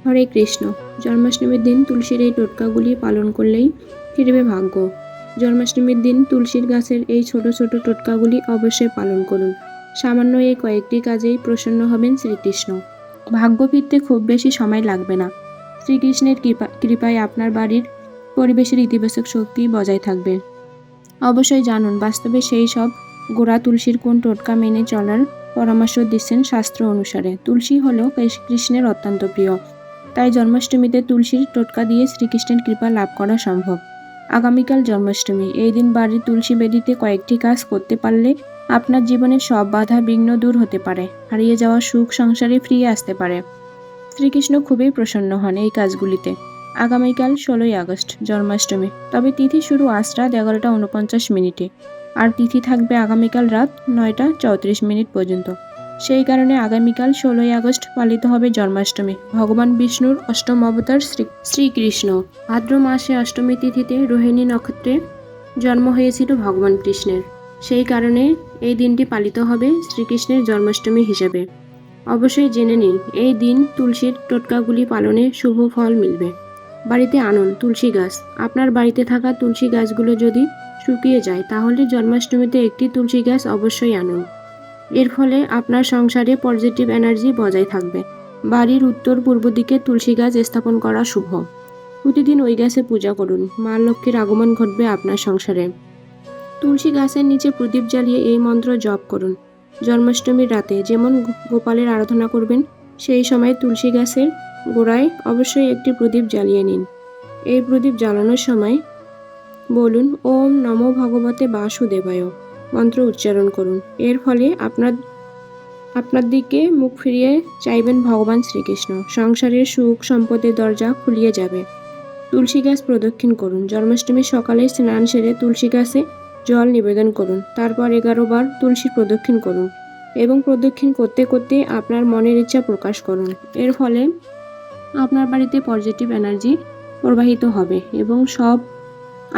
হরে কৃষ্ণ। জন্মাষ্টমীর দিন তুলসীর এই টোটকাগুলি পালন করলেই ফিরবে ভাগ্য। জন্মাষ্টমীর দিন তুলসীর গাছের এই ছোট ছোট টোটকাগুলি অবশ্যই পালন করুন। সামান্য এই কয়েকটি কাজেই প্রসন্ন হবেন শ্রীকৃষ্ণ। ভাগ্য ফিরতে খুব বেশি সময় লাগবে না। শ্রীকৃষ্ণের কৃপায় আপনার বাড়ির পরিবেশের ইতিবাচক শক্তি বজায় থাকবে। অবশ্যই জানুন বাস্তবে সেই সব গোড়া তুলসীর কোন টোটকা মেনে চলার পরামর্শ দিচ্ছেন শাস্ত্র অনুসারে। তুলসী হল কৃষ্ণের অত্যন্ত প্রিয়, তাই জন্মাষ্টমীতে তুলসীর টোটকা দিয়ে শ্রীকৃষ্ণের কৃপা লাভ করা সম্ভব। আগামীকাল জন্মাষ্টমী। এই দিন বাড়ির তুলসী বেদিতে কয়েকটি কাজ করতে পারলে আপনার জীবনের সব বাধা বিঘ্ন দূর হতে পারে, হারিয়ে যাওয়া সুখ সংসারে ফিরে আসতে পারে। শ্রীকৃষ্ণ খুবই প্রসন্ন হন এই কাজগুলিতে। আগামীকাল 16ই আগস্ট জন্মাষ্টমী, তবে তিথি শুরু আজ রাত 11:49 আর তিথি থাকবে আগামীকাল রাত 9:34 পর্যন্ত। সেই কারণে আগামীকাল 16ই আগস্ট পালিত হবে জন্মাষ্টমী, ভগবান বিষ্ণুর অষ্টম অবতার শ্রীকৃষ্ণ। ভাদ্র মাসে অষ্টমী তিথিতে রোহিণী নক্ষত্রে জন্ম হয়েছিল ভগবান কৃষ্ণের। সেই কারণে এই দিনটি পালিত হবে শ্রীকৃষ্ণের জন্মাষ্টমী হিসেবে। অবশ্যই জেনে নিন এই দিন তুলসীর টোটকাগুলি পালনে শুভ ফল মিলবে। বাড়িতে আনুন তুলসী গাছ। আপনার বাড়িতে থাকা তুলসী গাছগুলো যদি শুকিয়ে যায় তাহলে জন্মাষ্টমীতে একটি তুলসী গাছ অবশ্যই আনুন। এর ফলে আপনার সংসারে পজিটিভ এনার্জি বজায় থাকবে। বাড়ির উত্তর পূর্ব দিকে তুলসী গাছ স্থাপন করা শুভ। প্রতিদিন ওই গাছে পূজা করুন, মা লক্ষ্মীর আগমন ঘটবে আপনার সংসারে। তুলসী গাছের নিচে প্রদীপ জ্বালিয়ে এই মন্ত্র জপ করুন। জন্মাষ্টমীর রাতে যেমন গোপালের আরাধনা করবেন, সেই সময় তুলসী গাছের গোড়ায় অবশ্যই একটি প্রদীপ জ্বালিয়ে নিন। এই প্রদীপ জ্বালানোর সময় বলুন ওম নমো ভগবতে বাসুদেবায় মন্ত্র উচ্চারণ করুন। এর ফলে আপনার দিকে মুখ ফিরিয়ে চাইবেন ভগবান শ্রীকৃষ্ণ। সংসারের সুখ সম্পদের দরজা খুলিয়ে যাবে। তুলসী গাছ প্রদক্ষিণ করুন। জন্মাষ্টমীর সকালে স্নান সেরে তুলসী গাছে জল নিবেদন করুন। তারপর 11 বার তুলসী প্রদক্ষিণ করুন এবং প্রদক্ষিণ করতে করতে আপনার মনের ইচ্ছা প্রকাশ করুন। এর ফলে আপনার বাড়িতে পজিটিভ এনার্জি প্রবাহিত হবে এবং সব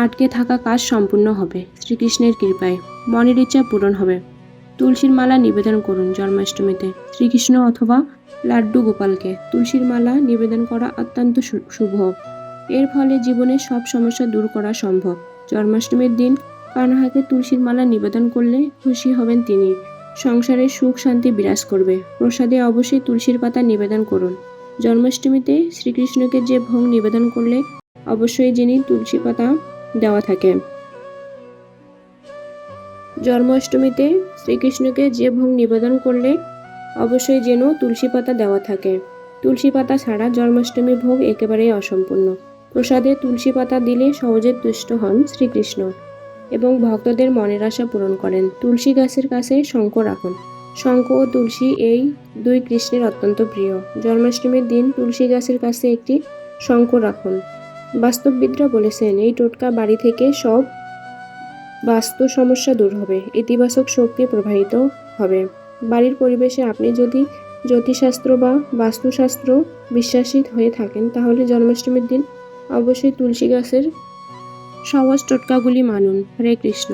আটকে থাকা কাজ সম্পূর্ণ হবে। শ্রীকৃষ্ণের কৃপায় মনের ইচ্ছা পূরণ হবে। তুলসীর মালা নিবেদন করুন। জন্মাষ্টমীতে শ্রীকৃষ্ণ অথবা লাড্ডু গোপালকে তুলসীর মালা নিবেদন করা অত্যন্ত শুভ। এর ফলে জীবনের সব সমস্যা দূর করা সম্ভব। জন্মাষ্টমীর দিন কানহাকে তুলসীর মালা নিবেদন করলে খুশি হবেন তিনি। সংসারে সুখ শান্তি বিরাজ করবে। প্রসাদে অবশ্যই তুলসীর পাতা নিবেদন করুন। জন্মাষ্টমীতে শ্রীকৃষ্ণকে যে ভোগ নিবেদন করলে অবশ্যই যিনি তুলসী পাতা দেওয়া থাকে। জন্মাষ্টমীতে শ্রীকৃষ্ণকে যে ভোগ নিবেদন করলে অবশ্যই যেন তুলসী পাতা দেওয়া থাকে। তুলসী পাতা ছাড়া জন্মাষ্টমীর ভোগ একেবারেই অসম্পূর্ণ। প্রসাদে তুলসী পাতা দিলে সহজে তুষ্ট হন শ্রীকৃষ্ণ এবং ভক্তদের মনের আশা পূরণ করেন। তুলসী গাছের কাছে শঙ্খ রাখুন। শঙ্খ ও তুলসী এই দুই কৃষ্ণের অত্যন্ত প্রিয়। জন্মাষ্টমীর দিন তুলসী গাছের কাছে একটি শঙ্খ রাখুন। বাস্তববিদরা বলেছেন এই টোটকা বাড়ি থেকে সব বাস্তু সমস্যা দূর হবে, ইতিবাচক শক্তি প্রবাহিত হবে। বাড়ির পরিবেশে আপনি যদি জ্যোতিষশাস্ত্র বা বাস্তুশাস্ত্র বিশ্বাসী হয়ে থাকেন তাহলে জন্মাষ্টমীর দিন অবশ্যই তুলসী গাছের সহজ টোটকাগুলি মানুন। হরে কৃষ্ণ।